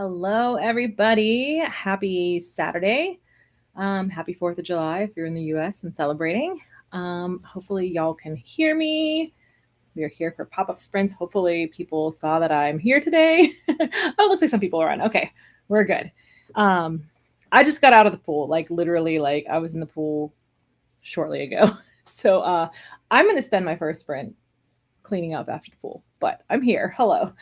Hello, everybody. Happy Saturday. Happy 4th of July if you're in the US and celebrating. Hopefully, y'all can hear me. We are here for pop up sprints. Hopefully, people saw that I'm here today. Oh, it looks like some people are on. Okay, we're good. I just got out of the pool, literally, I was in the pool shortly ago. So I'm going to spend my first sprint cleaning up after the pool, but I'm here. Hello.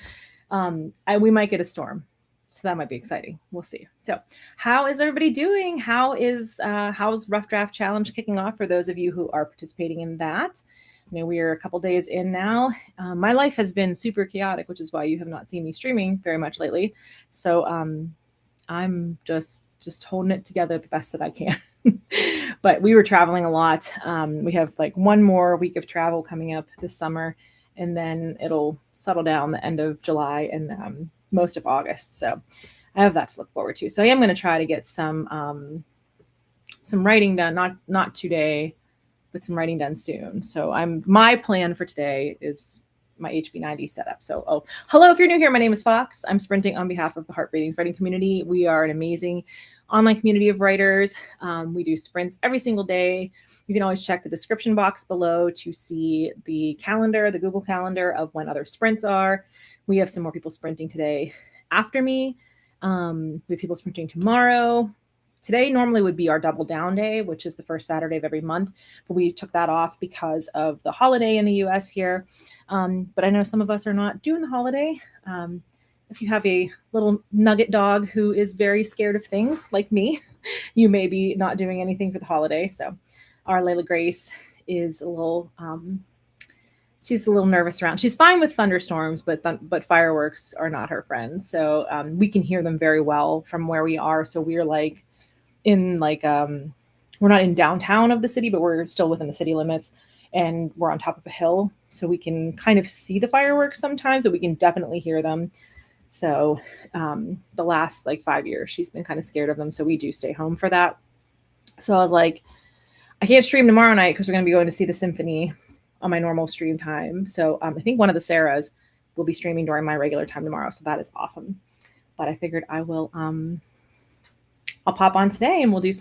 We might get a storm, so that might be exciting. We'll see. So, how is everybody doing? How's Rough Draft Challenge kicking off for those of you who are participating in that? We are a couple days in now. My life has been super chaotic, which is why you have not seen me streaming very much lately. So I'm just holding it together the best that I can. But we were traveling a lot. We have one more week of travel coming up this summer, and then it'll settle down the end of July and most of August. So I have that to look forward to. So I am going to try to get some writing done, not today, but some writing done soon. So my plan for today is my HB90 setup. So, hello, if you're new here, my name is Fox. I'm sprinting on behalf of the Heart Ratings Writing Community. We are an amazing online community of writers. We do sprints every single day. You can always check the description box below to see the calendar, the Google Calendar of when other sprints are. We have some more people sprinting today after me. We have people sprinting tomorrow. Today normally would be our double down day, which is the first Saturday of every month, but we took that off because of the holiday in the US here. But I know some of us are not doing the holiday. If you have a little nugget dog who is very scared of things like me, you may be not doing anything for the holiday. So our Layla Grace is a little, she's a little nervous around. She's fine with thunderstorms, but fireworks are not her friend. So we can hear them very well from where we are. So we're we're not in downtown of the city, but we're still within the city limits, and we're on top of a hill, so we can kind of see the fireworks sometimes, but we can definitely hear them. So the last 5 years she's been kind of scared of them, so we do stay home for that. So I was like, I can't stream tomorrow night because we're going to be going to see the symphony on my normal stream time. So I think one of the Sarahs will be streaming during my regular time tomorrow, so that is awesome. But I figured I'll pop on today and we'll do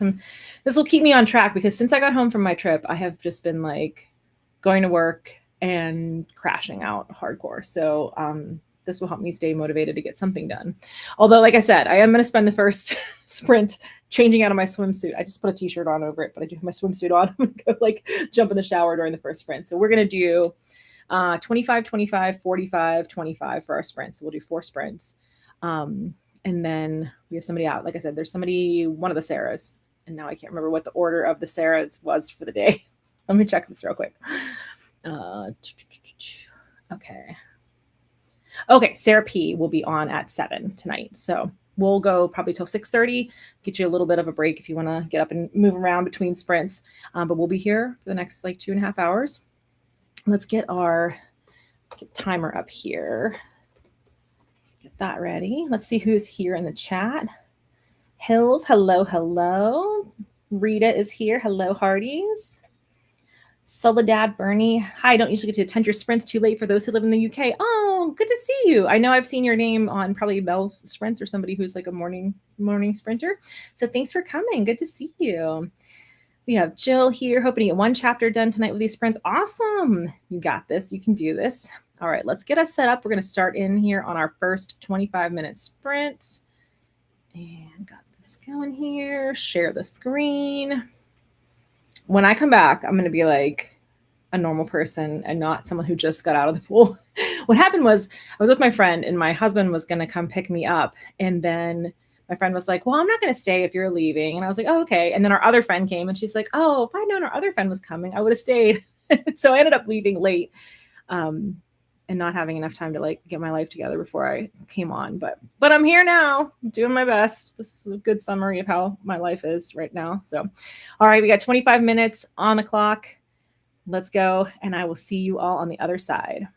this will keep me on track, because since I got home from my trip, I have just been going to work and crashing out hardcore. So this will help me stay motivated to get something done. Although, like I said, I am going to spend the first sprint changing out of my swimsuit. I just put a t-shirt on over it, but I do have my swimsuit on. I'm going to go jump in the shower during the first sprint. So we're going to do 25, 25, 45, 25 for our sprint. So we'll do 4 sprints. And then we have somebody out. Like I said, there's one of the Sarahs, and now I can't remember what the order of the Sarahs was for the day. Let me check this real quick. Okay, Sarah P will be on at 7 tonight. So we'll go probably till 6:30, get you a little bit of a break if you want to get up and move around between sprints. But we'll be here for the next 2.5 hours. Let's get our timer up here. Get that ready. Let's see who's here in the chat. Hills, hello. Rita is here. Hello, Hardies. Soledad Bernie. Hi, don't usually get to attend your sprints. Too late for those who live in the UK. Oh, good to see you. I know I've seen your name on probably Mel's sprints or somebody who's a morning sprinter. So thanks for coming. Good to see you. We have Jill here, hoping to get 1 chapter done tonight with these sprints. Awesome. You got this. You can do this. All right, let's get us set up. We're going to start in here on our first 25-minute sprint. And got this going here. Share the screen. When I come back, I'm going to be like a normal person and not someone who just got out of the pool. What happened was I was with my friend, and my husband was going to come pick me up. And then my friend was like, well, I'm not going to stay if you're leaving. And I was like, oh, okay. And then our other friend came, and she's like, oh, if I'd known our other friend was coming, I would have stayed. So I ended up leaving late. And not having enough time to get my life together before I came on. But I'm here now, doing my best. This is a good summary of how my life is right now. So, all right, we got 25 minutes on the clock. Let's go, and I will see you all on the other side.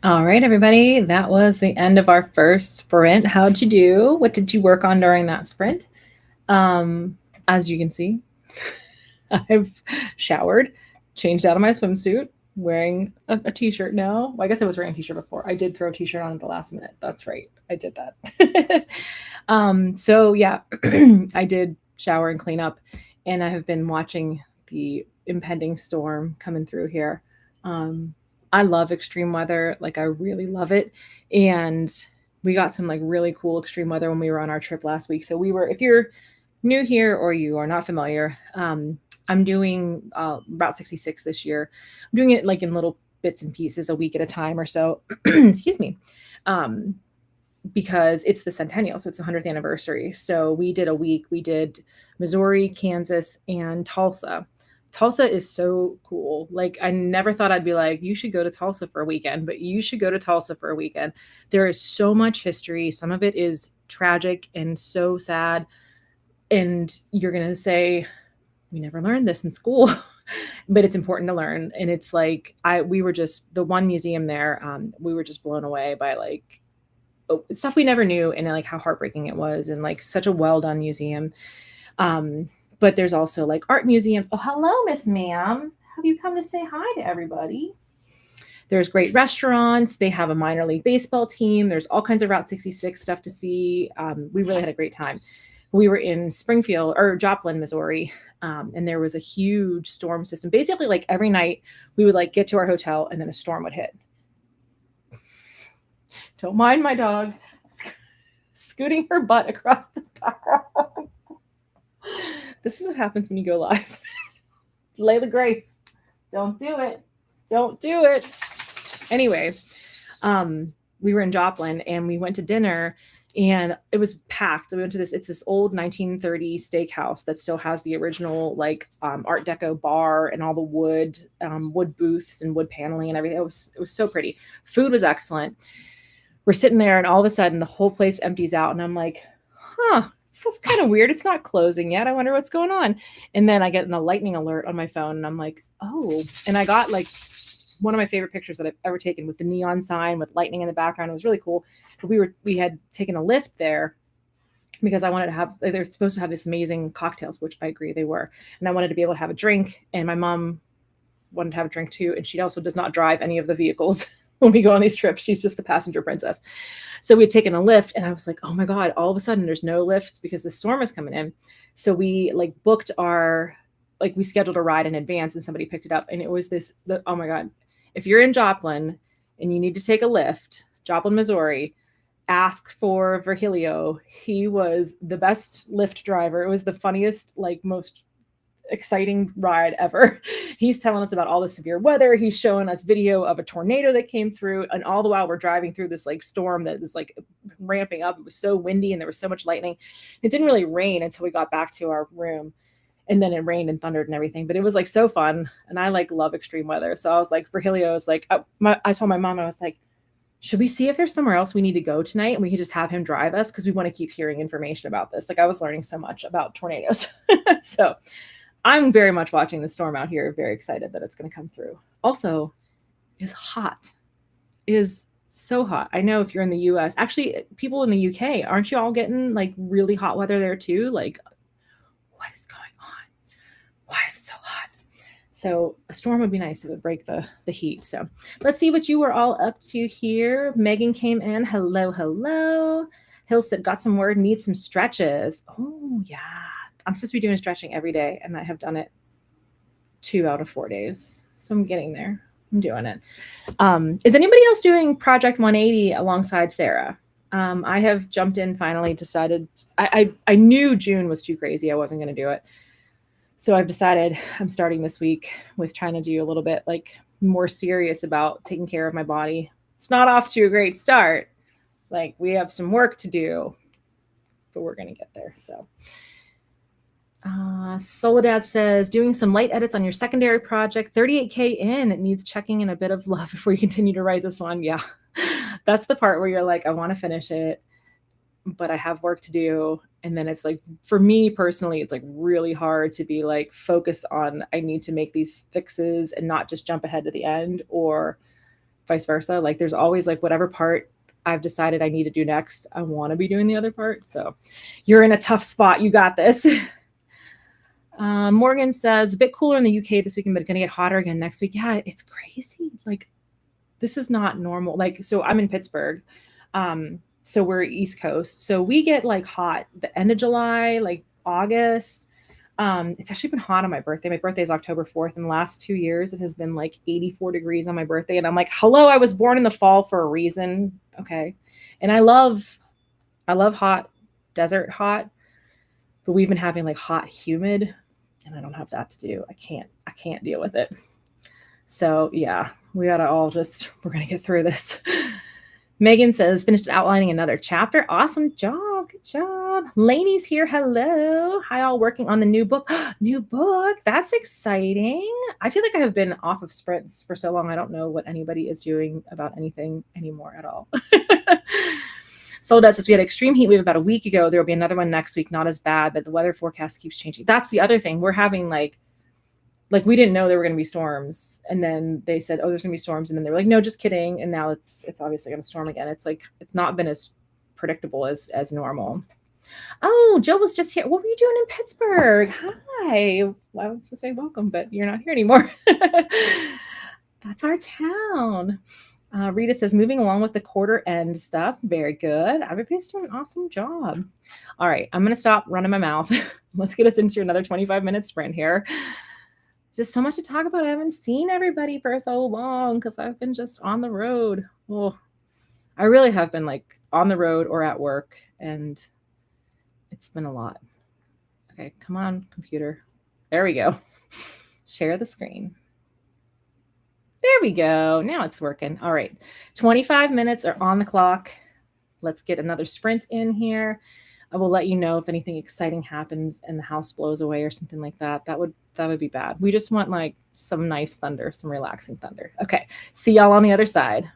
All right, everybody. That was the end of our first sprint. How'd you do? What did you work on during that sprint? As you can see, I've showered, changed out of my swimsuit, wearing a t-shirt now. Well, I guess I was wearing a t-shirt before. I did throw a t-shirt on at the last minute. That's right. I did that. So yeah, I did shower and clean up, and I have been watching the impending storm coming through here. Um, I love extreme weather. Like I really love it. And we got some like really cool extreme weather when we were on our trip last week. So we were, if you're new here or you are not familiar, I'm doing Route 66 this year. I'm doing it like in little bits and pieces, a week at a time or so. Excuse me. Um, because it's the centennial, so it's the 100th anniversary. So we did a week. We did Missouri, Kansas, and Tulsa. Tulsa is so cool. Like I never thought I'd be like, you should go to Tulsa for a weekend, but you should go to Tulsa for a weekend. There is so much history. Some of it is tragic and so sad. And you're going to say, we never learned this in school, but it's important to learn. And it's like, we were just the one museum there. We were just blown away by like stuff we never knew and like how heartbreaking it was, and like such a well done museum. But there's also like art museums. Oh, hello, Miss Ma'am. Have you come to say hi to everybody? There's great restaurants. They have a minor league baseball team. There's all kinds of Route 66 stuff to see. We really had a great time. We were in Springfield or Joplin, Missouri, and there was a huge storm system. Basically, like every night we would like get to our hotel and then a storm would hit. Don't mind my dog scooting her butt across the background. This is what happens when you go live. Layla Grace, don't do it. Don't do it. Anyway, we were in Joplin and we went to dinner and it was packed. We went to it's this old 1930 steakhouse that still has the original like Art Deco bar and all the wood booths and wood paneling and everything. It was so pretty. Food was excellent. We're sitting there and all of a sudden the whole place empties out and I'm like, that's kind of weird. It's not closing yet. I wonder what's going on. And then I get a lightning alert on my phone and I'm like, oh, and I got like one of my favorite pictures that I've ever taken with the neon sign with lightning in the background. It was really cool. But we had taken a lift there because I wanted to have, they're supposed to have this amazing cocktails, which I agree they were. And I wanted to be able to have a drink. And my mom wanted to have a drink too. And she also does not drive any of the vehicles when we go on these trips. She's just the passenger princess. So we had taken a lift and I was like, oh my God, all of a sudden there's no lifts because the storm is coming in. So we like booked we scheduled a ride in advance and somebody picked it up. And it was oh my God, if you're in Joplin and you need to take a lift, Joplin, Missouri, ask for Virgilio. He was the best Lyft driver. It was the funniest, like most exciting ride ever. He's telling us about all the severe weather. He's showing us video of a tornado that came through, and all the while we're driving through this like storm that is like ramping up. It was so windy and there was so much lightning. It didn't really rain until we got back to our room, and then it rained and thundered and everything, but it was like so fun. And I like love extreme weather. So I was like, Virgilio is like, I told my mom, I was like, should we see if there's somewhere else we need to go tonight and we can just have him drive us? Because we want to keep hearing information about this. Like I was learning so much about tornadoes. So I'm very much watching the storm out here. Very excited that it's going to come through. Also, it's hot. It is so hot. I know if you're in the US, actually people in the UK, aren't you all getting like really hot weather there too? Like what is going on? Why is it so hot? So a storm would be nice. It would break the heat. So let's see what you were all up to here. Megan came in. Hello, hello. Hill said, got some word, need some stretches. Oh, yeah. I'm supposed to be doing stretching every day, and I have done it 2 out of 4 days. So I'm getting there. I'm doing it. Is anybody else doing Project 180 alongside Sarah? I have jumped in, finally decided. I knew June was too crazy. I wasn't going to do it. So I've decided I'm starting this week with trying to do a little bit like more serious about taking care of my body. It's not off to a great start. Like we have some work to do, but we're going to get there. So Soledad says, doing some light edits on your secondary project, 38K in, it needs checking in a bit of love before you continue to write this one. Yeah, that's the part where you're like, I want to finish it, but I have work to do. And then it's like, for me personally, it's like really hard to be like, focus on, I need to make these fixes and not just jump ahead to the end or vice versa. Like there's always like whatever part I've decided I need to do next, I want to be doing the other part. So you're in a tough spot. You got this. Morgan says, a bit cooler in the UK this weekend, but it's going to get hotter again next week. Yeah, it's crazy. Like, this is not normal. Like, so I'm in Pittsburgh. So we're East Coast. So we get like hot the end of July, like August. It's actually been hot on my birthday. My birthday is October 4th. In the last 2 years, it has been like 84 degrees on my birthday. And I'm like, hello, I was born in the fall for a reason. Okay. And I love hot, desert hot, but we've been having like hot, humid, and I don't have that to do. I can't deal with it. So yeah, we gotta all just, we're gonna get through this. Megan says, finished outlining another chapter. Awesome job. Good job. Lainey's here. Hello. Hi, all working on the new book. New book. That's exciting. I feel like I have been off of sprints for so long. I don't know what anybody is doing about anything anymore at all. Soledad says, we had extreme heat wave about a week ago. There will be another one next week. Not as bad, but the weather forecast keeps changing. That's the other thing. We're having like we didn't know there were going to be storms, and then they said, oh, there's going to be storms, and then they were like, no, just kidding, and now it's obviously going to storm again. It's like it's not been as predictable as normal. Oh, Jill was just here. What were you doing in Pittsburgh? Hi. Well, I was to say welcome, but you're not here anymore. That's our town. Rita says, moving along with the quarter end stuff. Very good. Everybody's doing an awesome job. All right, I'm going to stop running my mouth. Let's get us into another 25-minute sprint here. Just so much to talk about. I haven't seen everybody for so long because I've been just on the road. Well, I really have been like on the road or at work, and it's been a lot. Okay, come on, computer. There we go. Share the screen. There we go. Now it's working. All right. 25 minutes are on the clock. Let's get another sprint in here. I will let you know if anything exciting happens and the house blows away or something like that. That would be bad. We just want like some nice thunder, some relaxing thunder. Okay. See y'all on the other side.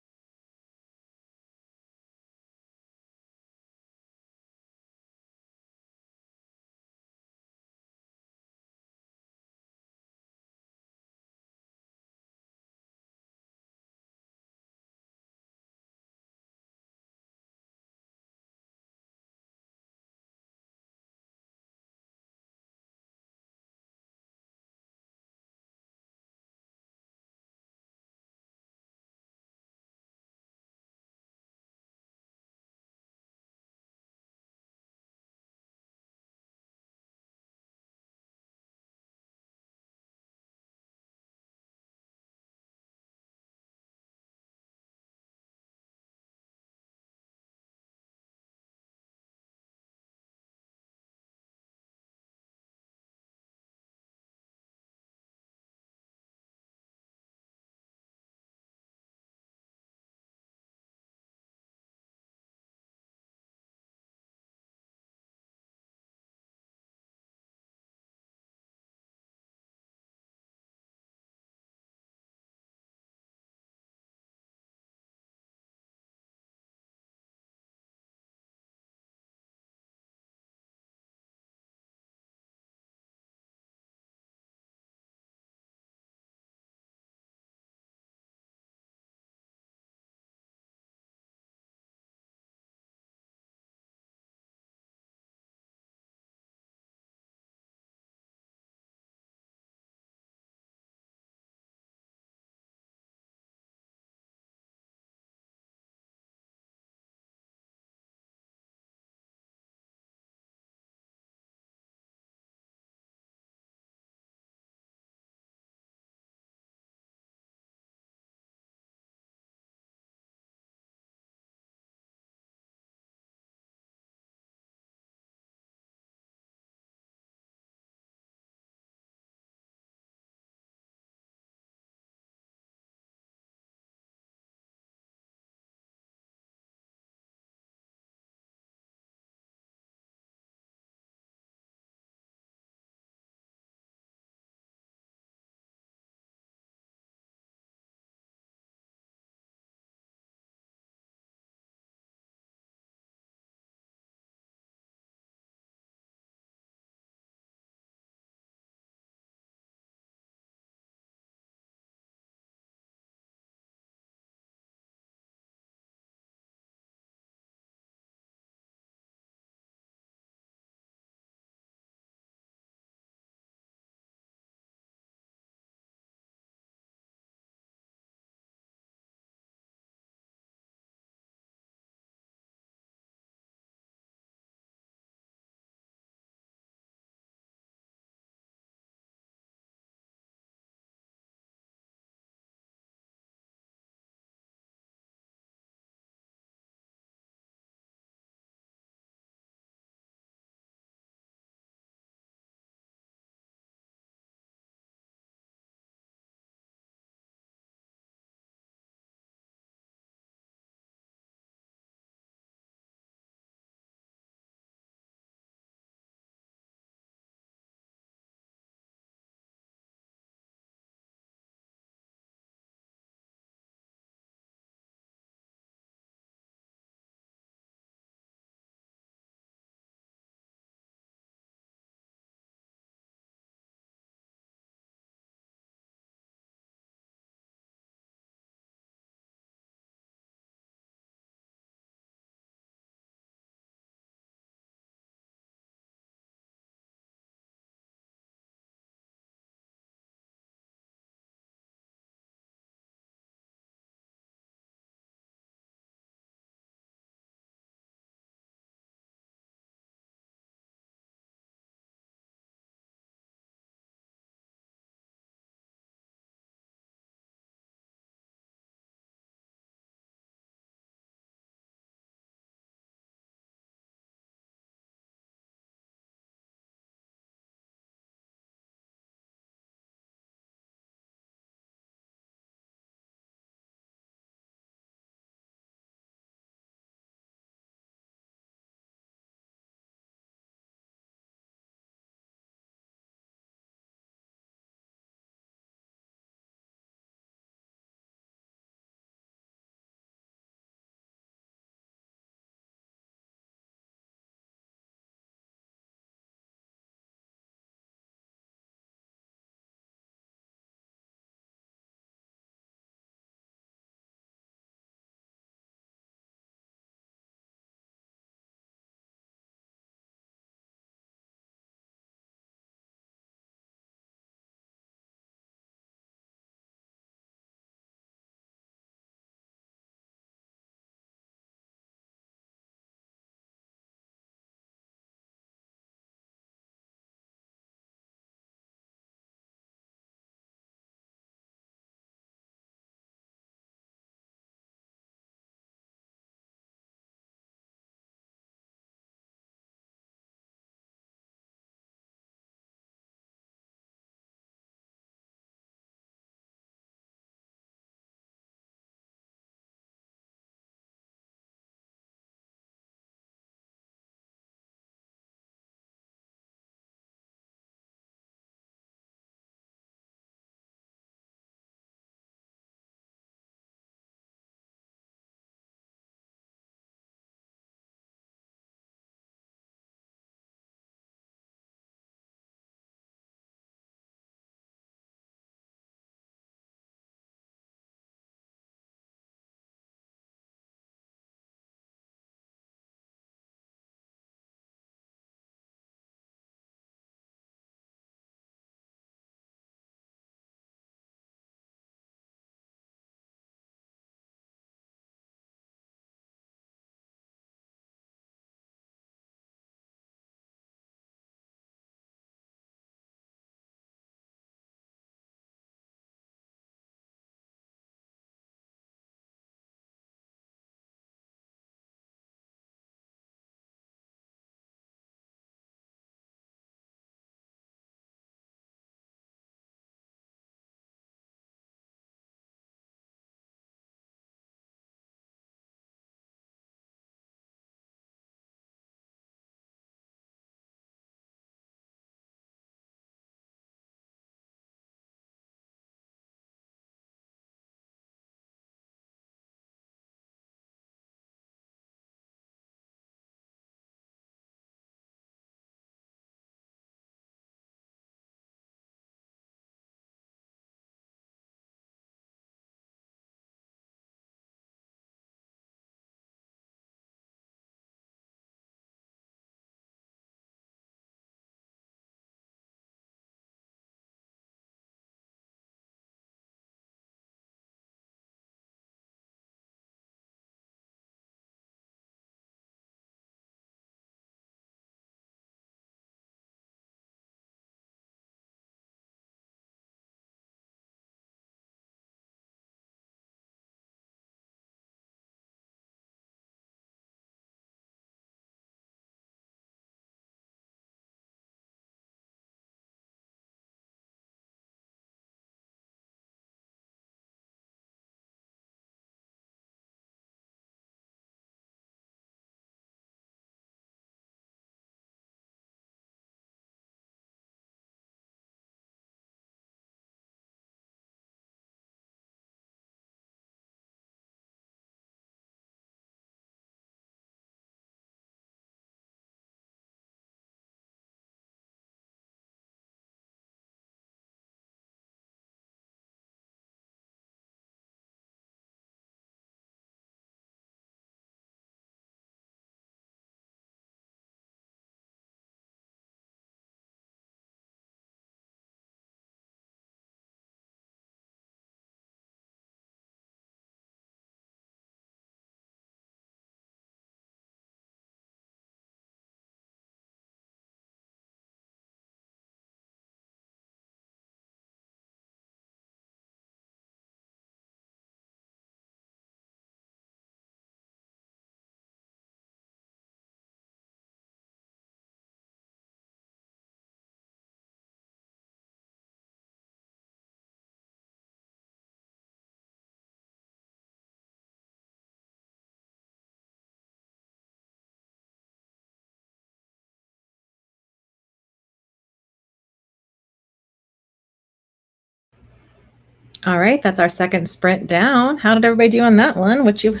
All right, that's our second sprint down. How did everybody do on that one? What you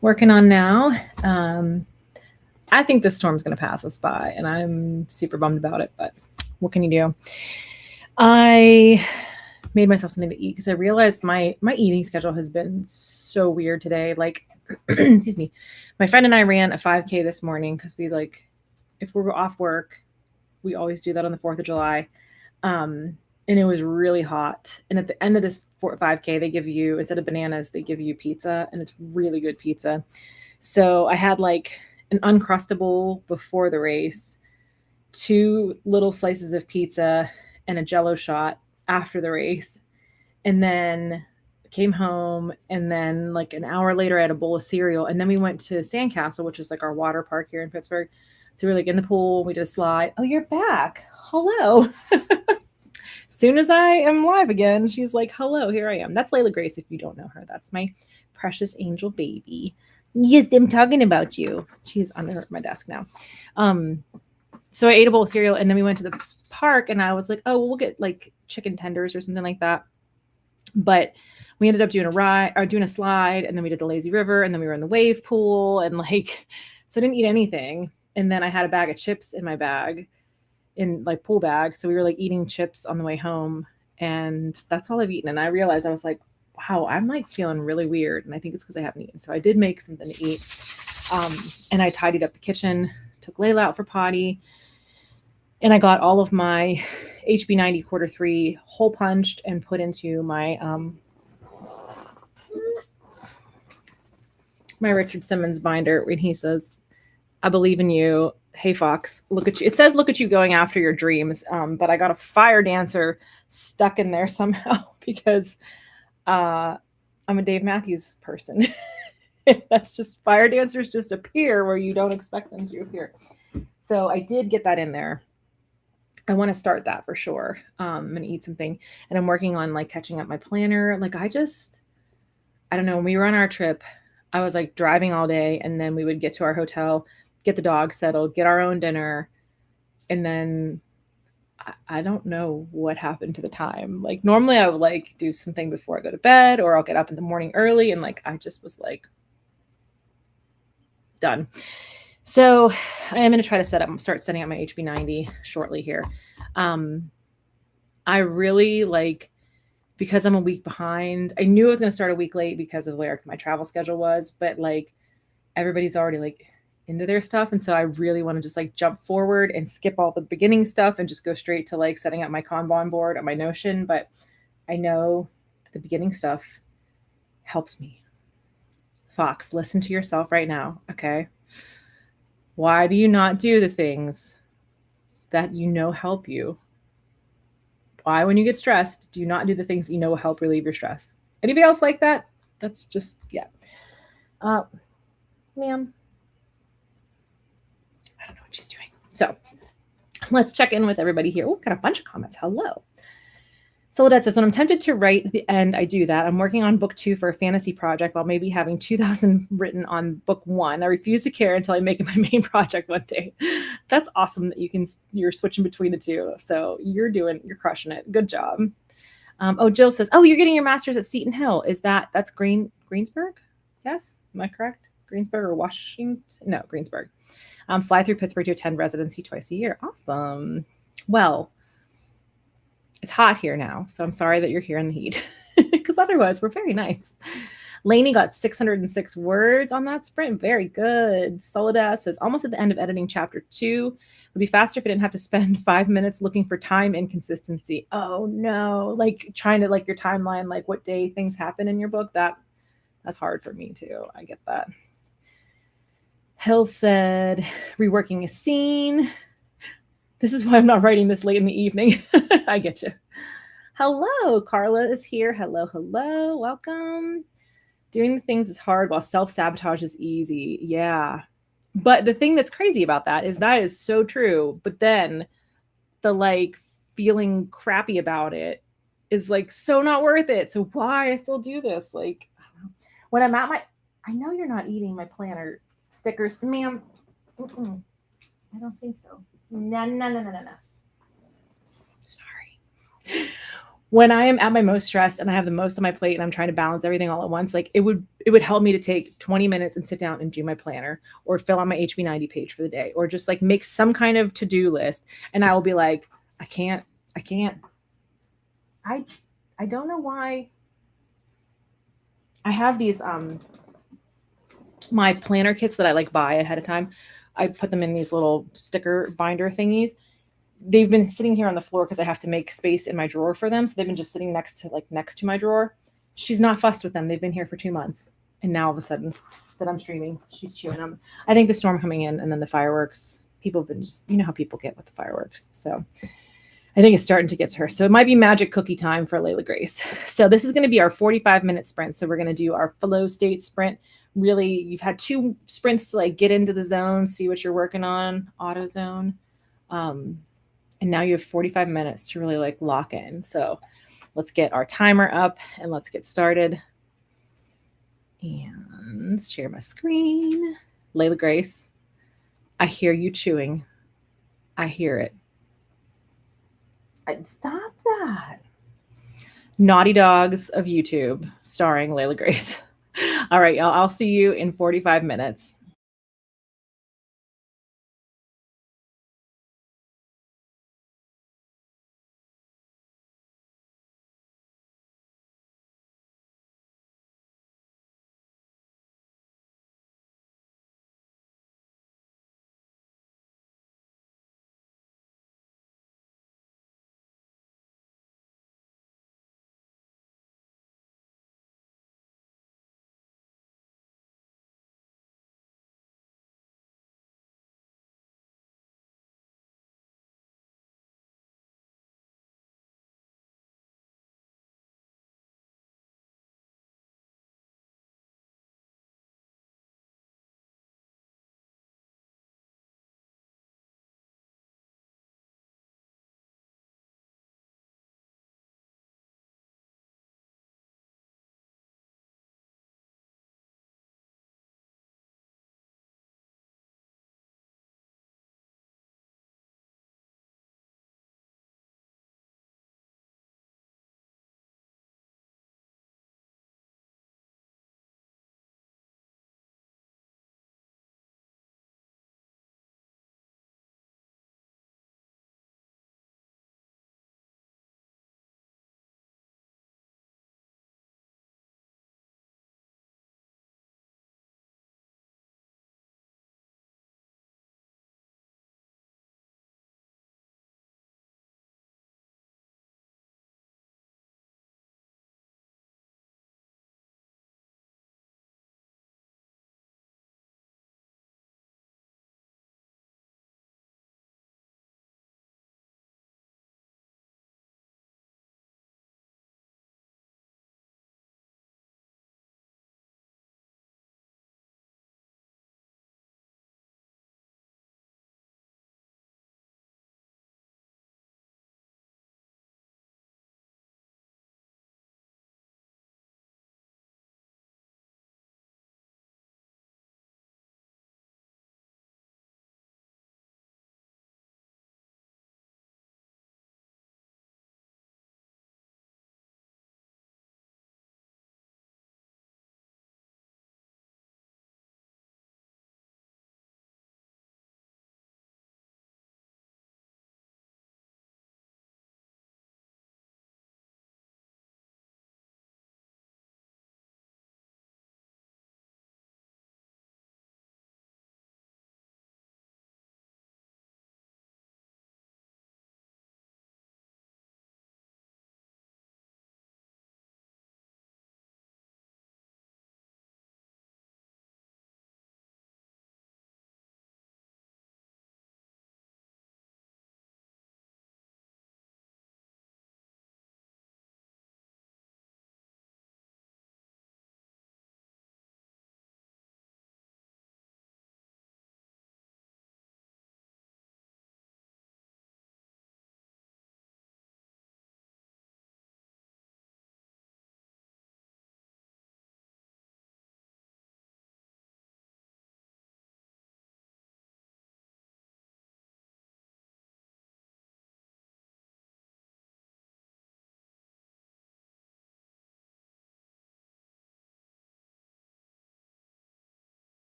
working on now? I think this storm's going to pass us by, and I'm super bummed about it, but what can you do? I made myself something to eat because I realized my eating schedule has been so weird today. Like, excuse me, my friend and I ran a 5K this morning because we if we're off work, we always do that on the 4th of July. And it was really hot. And at the end of this 5K, they give you, instead of bananas, they give you pizza, and it's really good pizza. So I had like an Uncrustable before the race, 2 little slices of pizza, and a Jello shot after the race. And then came home, and then like an hour later I had a bowl of cereal, and then we went to Sandcastle, which is like our water park here in Pittsburgh. So we were like in the pool, we did a slide. Oh, you're back. Hello. Soon as I am live again, she's like, hello, here I am. That's Layla Grace, if you don't know her. That's my precious angel baby. Yes, I'm talking about you. She's under my desk now. So I ate a bowl of cereal, and then we went to the park, and I was like, oh, we'll get like chicken tenders or something like that. But we ended up doing doing a slide, and then we did the lazy river, and then we were in the wave pool, and like, so I didn't eat anything. And then I had a bag of chips in my bag, in like pool bag. So we were like eating chips on the way home, and that's all I've eaten. And I realized, I was like, wow, I'm like feeling really weird. And I think it's because I haven't eaten. So I did make something to eat. And I tidied up the kitchen, took Layla out for potty, and I got all of my HB90 Q3 hole punched and put into my my Richard Simmons binder when he says, I believe in you. Hey, Fox, look at you. It says, look at you going after your dreams. But I got a fire dancer stuck in there somehow because I'm a Dave Matthews person. That's just, fire dancers just appear where you don't expect them to appear. So I did get that in there. I want to start that for sure. I'm going to eat something, and I'm working on like catching up my planner. Like I don't know. When we were on our trip, I was like driving all day, and then we would get to our hotel, get the dog settled, get our own dinner. And then I don't know what happened to the time. Like normally I would like do something before I go to bed, or I'll get up in the morning early. And like, I just was like done. So I am going to try to start setting up my HB90 shortly here. I really like, because I'm a week behind, I knew I was going to start a week late because of where my travel schedule was, but like everybody's already like into their stuff. And so I really want to just like jump forward and skip all the beginning stuff and just go straight to like setting up my Kanban board on my Notion. But I know that the beginning stuff helps me. Fox, listen to yourself right now. Okay. Why do you not do the things that you know help you? Why, when you get stressed, do you not do the things you know will help relieve your stress? Anybody else like that? That's just, yeah. Ma'am, I don't know what she's doing. So let's check in with everybody here. Oh, got a bunch of comments. Hello. Soledad says, when I'm tempted to write at the end, I do that. I'm working on book 2 for a fantasy project while maybe having 2,000 written on book 1. I refuse to care until I make it my main project one day. That's awesome that you're switching between the two. So you're crushing it. Good job. Jill says, oh, you're getting your master's at Seton Hill. That's Greensburg? Yes. Am I correct? Greensburg or Washington? No, Greensburg. Fly through Pittsburgh to attend residency twice a year. Awesome. Well, it's hot here now, so I'm sorry that you're here in the heat, because otherwise we're very nice. Lainey got 606 words on that sprint. Very good. Soledad says, almost at the end of editing chapter 2. Would be faster if I didn't have to spend 5 minutes looking for time inconsistency. Oh no. Like trying to like your timeline, like what day things happen in your book. That's hard for me too. I get that. Hill said, reworking a scene. This is why I'm not writing this late in the evening. I get you. Hello, Carla is here. Hello. Welcome. Doing the things is hard while self-sabotage is easy. Yeah. But the thing that's crazy about that is so true. But then the like feeling crappy about it is like so not worth it. So why I still do this? Like, I don't know. When I'm at I know you're not eating my planner stickers, ma'am. I don't think so. No. Sorry. when I am at my most stressed and I have the most on my plate and I'm trying to balance everything all at once, like it would help me to take 20 minutes and sit down and do my planner or fill out my HB90 page for the day or just like make some kind of to-do list. And I will be like, I can't, I can't, I I don't know why I have these my planner kits that I like buy ahead of time. I put them in these little sticker binder thingies. They've been sitting here on the floor because I have to make space in my drawer for them. So they've been just sitting next to my drawer. She's not fussed with them. They've been here for 2 months. And now all of a sudden that I'm streaming, she's chewing them. I think the storm coming in and then the fireworks, people have been just, you know how people get with the fireworks. So I think it's starting to get to her. So it might be magic cookie time for Layla Grace. So this is going to be our 45-minute sprint. So we're going to do our flow state sprint. Really, you've had 2 sprints to like get into the zone, see what you're working on, auto zone. And now you have 45 minutes to really like lock in. So let's get our timer up and let's get started. And share my screen. Layla Grace, I hear you chewing. I hear it. Stop that. Naughty Dogs of YouTube, starring Layla Grace. All right, y'all. I'll see you in 45 minutes.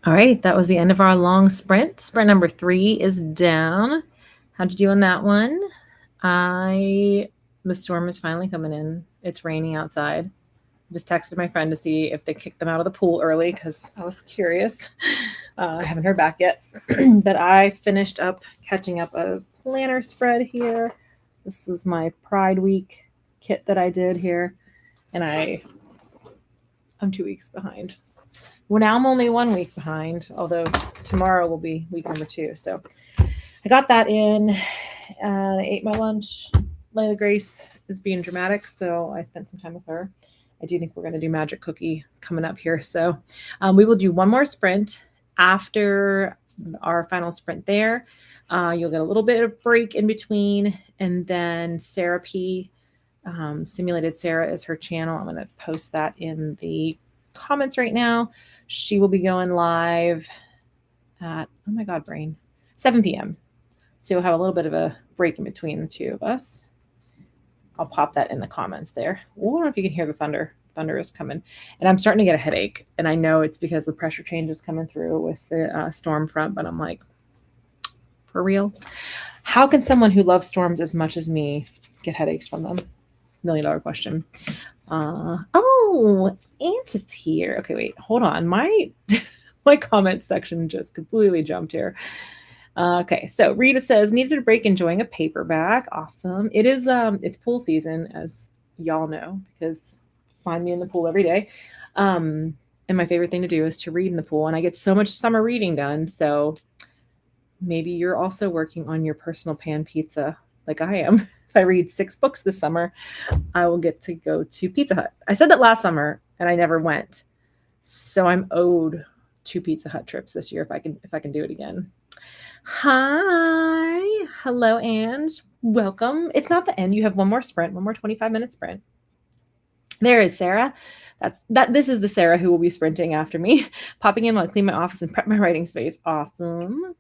All right, that was the end of our long sprint. Sprint number 3 is down. How'd you do on that one? The storm is finally coming in. It's raining outside. Just texted my friend to see if they kicked them out of the pool early because I was curious. I haven't heard back yet. But I finished up catching up a planner spread here. This is my Pride Week kit that I did here. And I'm 2 weeks behind. Well, now I'm only 1 week behind, although tomorrow will be week number 2. So I got that in. I ate my lunch. Layla Grace is being dramatic, so I spent some time with her. I do think we're going to do Magic Cookie coming up here. So we will do one more sprint after our final sprint there. You'll get a little bit of break in between. And then Sarah P. Simulated Sarah is her channel. I'm going to post that in the comments right now. She will be going live at, oh my God, brain, 7 p.m. So you'll have a little bit of a break in between the two of us. I'll pop that in the comments there. I don't know if you can hear the thunder. Thunder is coming. And I'm starting to get a headache. And I know it's because the pressure change is coming through with the storm front. But I'm like, for real? How can someone who loves storms as much as me get headaches from them? $1 million question. Oh, Ant is here. Okay, wait, hold on. My comment section just completely jumped here. Okay, so Rita says, needed a break enjoying a paperback. Awesome. It is, it's pool season, as y'all know, because find me in the pool every day. And my favorite thing to do is to read in the pool, and I get so much summer reading done. So maybe you're also working on your personal pan pizza like I am. If I read 6 books this summer, I will get to go to Pizza Hut. I said that last summer and I never went. So I'm owed 2 Pizza Hut trips this year if I can do it again. Hi. Hello, and welcome. It's not the end. You have one more sprint, one more 25-minute sprint. There is Sarah. This is the Sarah who will be sprinting after me. Popping in while I clean my office and prep my writing space. Awesome.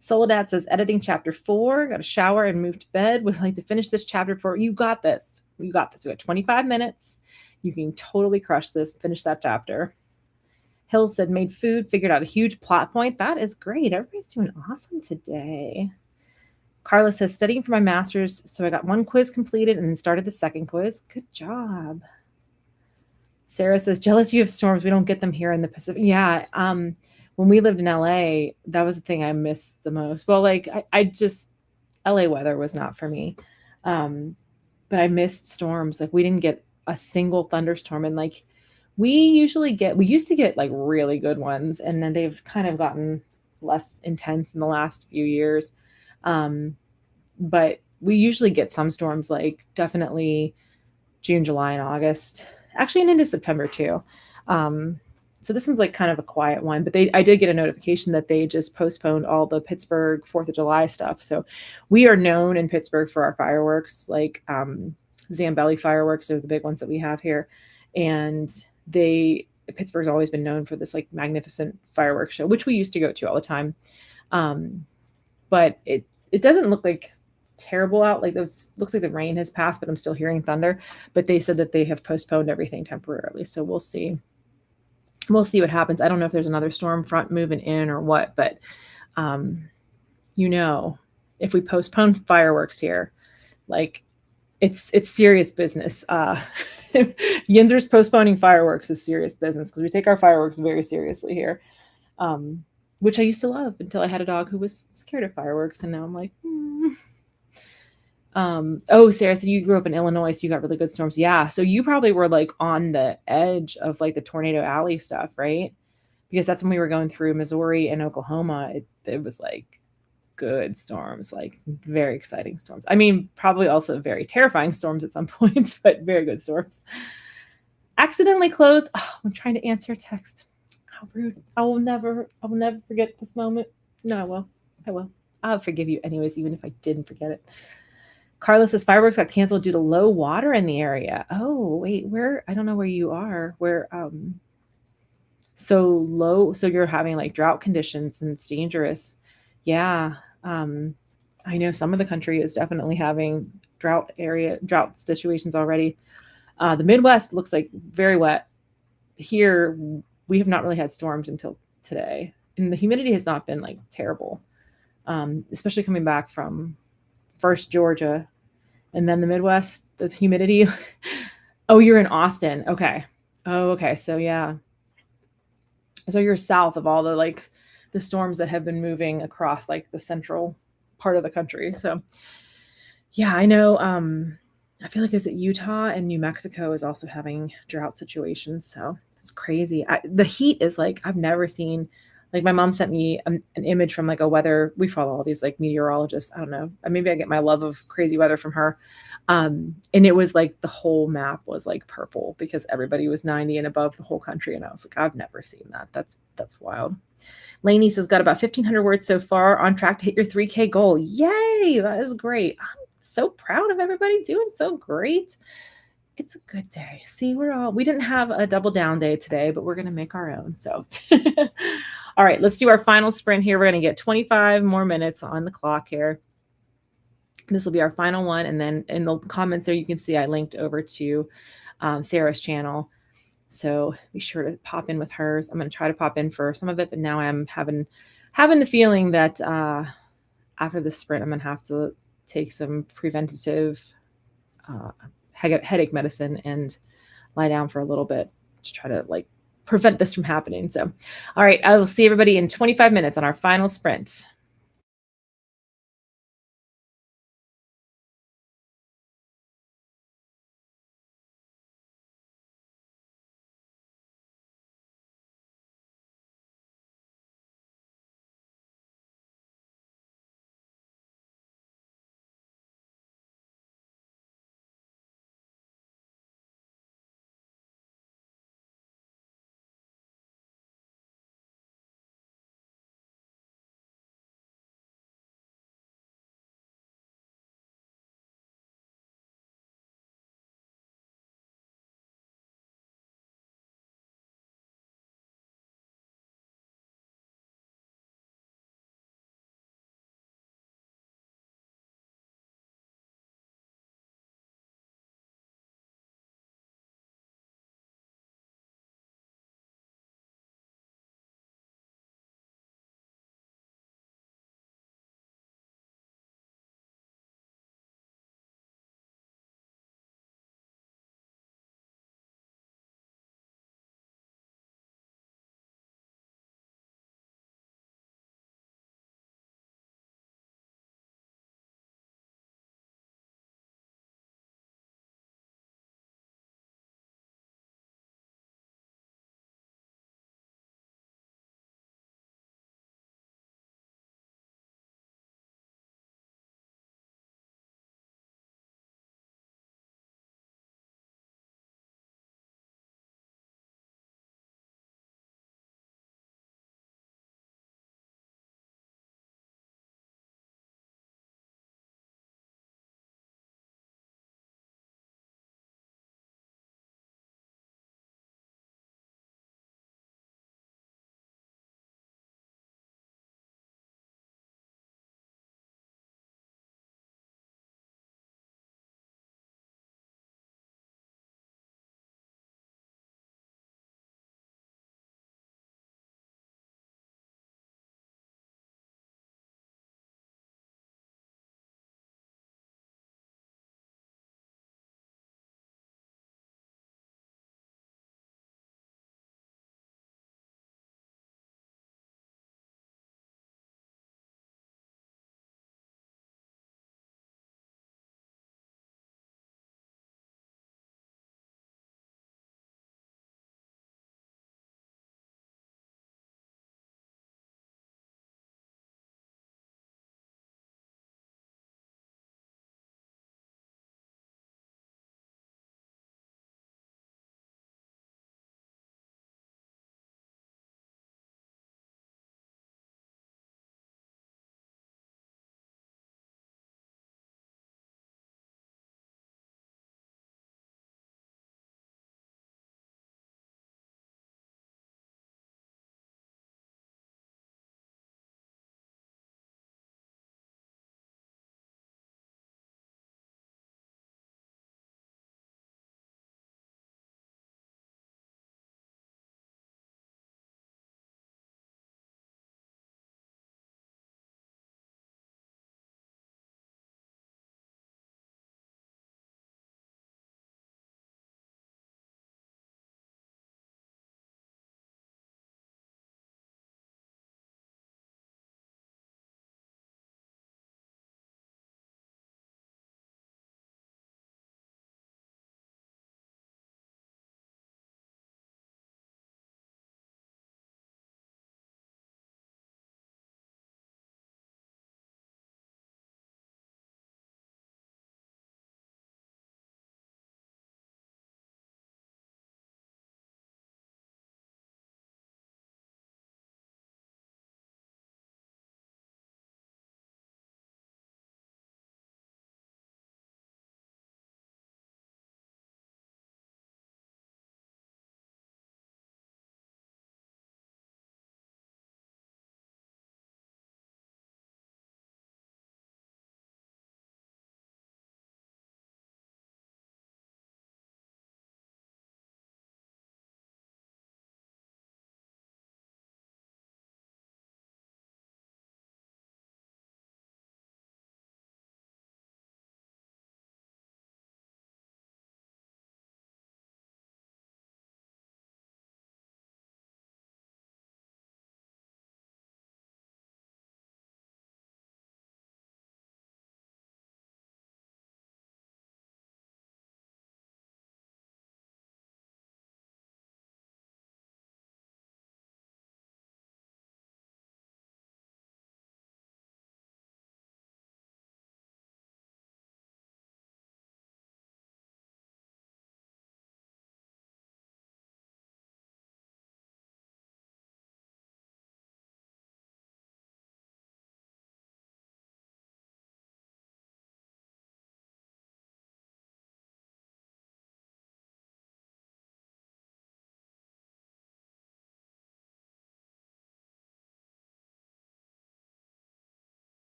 Soledad says, editing chapter 4. Got a shower and moved to bed. Would like to finish this chapter 4. You got this. You got this. We got 25 minutes. You can totally crush this. Finish that chapter. Hill said, made food. Figured out a huge plot point. That is great. Everybody's doing awesome today. Carla says, studying for my master's. So I got 1 quiz completed and then started the 2nd quiz. Good job. Sarah says, jealous you have storms. We don't get them here in the Pacific. Yeah. When we lived in LA, that was the thing I missed the most. Well, like I just, LA weather was not for me. But I missed storms. Like we didn't get a single thunderstorm. And like we used to get like really good ones. And then they've kind of gotten less intense in the last few years. But we usually get some storms, like definitely June, July, and August, actually, and into September too. So this one's like kind of a quiet one, but I did get a notification that they just postponed all the Pittsburgh 4th of July stuff. So we are known in Pittsburgh for our fireworks, like Zambelli fireworks are the big ones that we have here. And Pittsburgh's always been known for this like magnificent fireworks show, which we used to go to all the time. But it doesn't look like terrible out. Like looks like the rain has passed, but I'm still hearing thunder. But they said that they have postponed everything temporarily. So we'll see. We'll see what happens. I don't know if there's another storm front moving in or what, but if we postpone fireworks here, like it's serious business. Yinzer's postponing fireworks is serious business because we take our fireworks very seriously here, which I used to love until I had a dog who was scared of fireworks, and now I'm like, Sarah, so you grew up in Illinois, so you got really good storms. Yeah. So you probably were like on the edge of like the Tornado Alley stuff, right? Because that's when we were going through Missouri and Oklahoma. It was like good storms, like very exciting storms. I mean, probably also very terrifying storms at some points, but very good storms. Accidentally closed. Oh, I'm trying to answer a text. How rude. I will never forget this moment. No, I will. I'll forgive you anyways, even if I didn't forget it. Carlos says fireworks got canceled due to low water in the area. Oh, wait, where? I don't know where you are. Where? So low. So you're having like drought conditions and it's dangerous. Yeah. I know some of the country is definitely having drought situations already. The Midwest looks like very wet. Here, we have not really had storms until today. and the humidity has not been like terrible, especially coming back from first Georgia and then the Midwest. The humidity. Oh, you're in Austin. Okay. Oh, okay. So yeah. So you're south of all the like the storms that have been moving across like the central part of the country. So yeah, I know. I feel like is it Utah and New Mexico is also having drought situations. So it's crazy. The heat is like I've never seen. Like my mom sent me an image from like a weather. We follow all these like meteorologists. I don't know. Maybe I get my love of crazy weather from her. And it was like the whole map was like purple because everybody was 90 and above the whole country. And I was like, I've never seen that. That's wild. Lainey says, got about 1,500 words so far, on track to hit your 3K goal. Yay! That is great. I'm so proud of everybody doing so great. It's a good day. See, we didn't have a double down day today, but we're going to make our own. So, all right, let's do our final sprint here. We're going to get 25 more minutes on the clock here. This will be our final one. And then in the comments there, you can see I linked over to Sarah's channel. So be sure to pop in with hers. I'm going to try to pop in for some of it, but now I'm having the feeling that after this sprint, I'm going to have to take some preventative headache medicine and lie down for a little bit to try to like prevent this from happening. So, all right, I will see everybody in 25 minutes on our final sprint.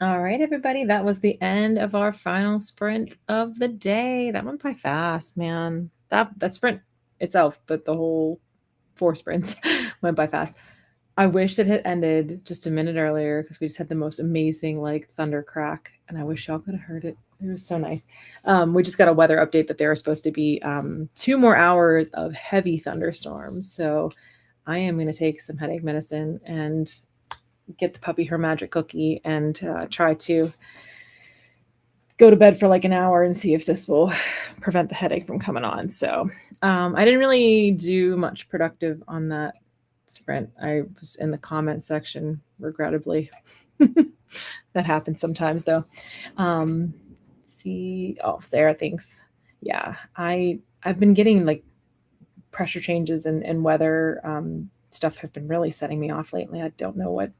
All right, everybody, that was the end of our final sprint of the day. That went by fast, man. That sprint itself, but the whole 4 sprints went by fast. I wish it had ended just a minute earlier because we just had the most amazing like thunder crack, and I wish y'all could have heard it. It was so nice. We just got a weather update that there are supposed to be 2 more hours of heavy thunderstorms. So I am going to take some headache medicine and get the puppy her magic cookie and try to go to bed for like an hour and see if this will prevent the headache from coming on. So I didn't really do much productive on that sprint. I was in the comment section, regrettably. That happens sometimes, though. Sarah thinks, yeah, I've been getting like pressure changes and weather stuff have been really setting me off lately. I don't know what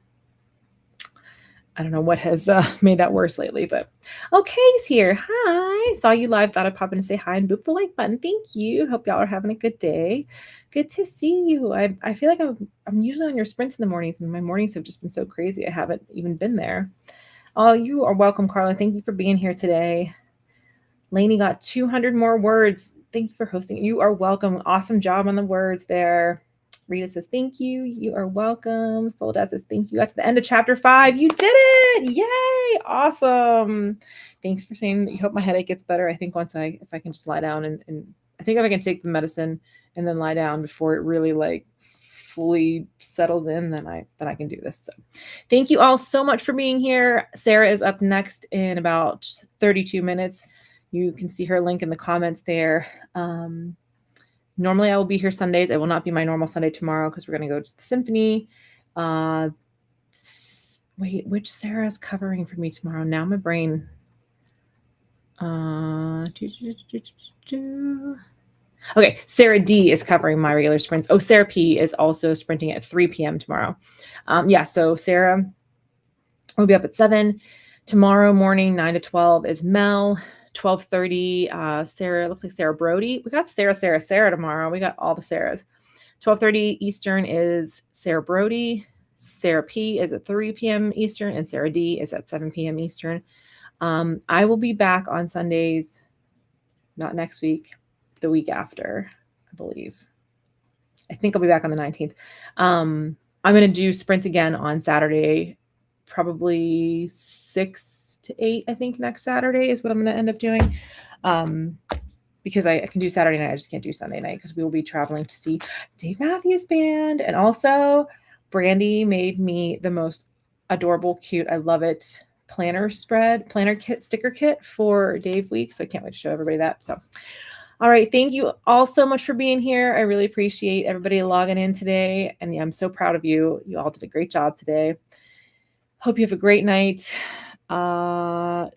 has made that worse lately, but okay's here. Hi, saw you live. Thought I'd pop in and say hi and boop the like button. Thank you. Hope y'all are having a good day. Good to see you. I feel like I'm usually on your sprints in the mornings, and my mornings have just been so crazy. I haven't even been there. Oh, you are welcome, Carla. Thank you for being here today. Lainey got 200 more words. Thank you for hosting. You are welcome. Awesome job on the words there. Rita says, thank you. You are welcome. Soledad says, thank you. Got to the end of chapter 5. You did it. Yay. Awesome. Thanks for saying that you hope my headache gets better. I think if I can just lie down and I think if I can take the medicine and then lie down before it really like fully settles in, then I can do this. So thank you all so much for being here. Sarah is up next in about 32 minutes. You can see her link in the comments there. Normally I will be here Sundays. It will not be my normal Sunday tomorrow because we're going to go to the symphony. Wait, which Sarah's covering for me tomorrow? Now my brain. Okay, Sarah D is covering my regular sprints. Oh, Sarah P is also sprinting at 3 p.m. tomorrow. So Sarah will be up at 7. Tomorrow morning, 9 to 12 is Mel. 12:30, Sarah, looks like Sarah Brody. We got Sarah tomorrow. We got all the Sarahs. 12:30 Eastern is Sarah Brody. Sarah P is at 3 p.m. Eastern, and Sarah D is at 7 p.m. Eastern. I will be back on Sundays, not next week, the week after, I believe. I think I'll be back on the 19th. I'm going to do sprints again on Saturday, probably 6 to 8, I think next Saturday is what I'm going to end up doing. Because I can do Saturday night. I just can't do Sunday night because we will be traveling to see Dave Matthews Band. And also Brandy made me the most adorable, cute, I love it, planner kit, sticker kit for Dave Week. So I can't wait to show everybody that. So, all right. Thank you all so much for being here. I really appreciate everybody logging in today. And yeah, I'm so proud of you. You all did a great job today. Hope you have a great night. Don't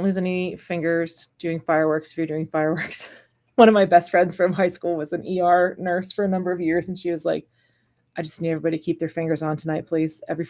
lose any fingers doing fireworks if you're doing fireworks. One of my best friends from high school was an ER nurse for a number of years, and she was like, I just need everybody to keep their fingers on tonight, please. Every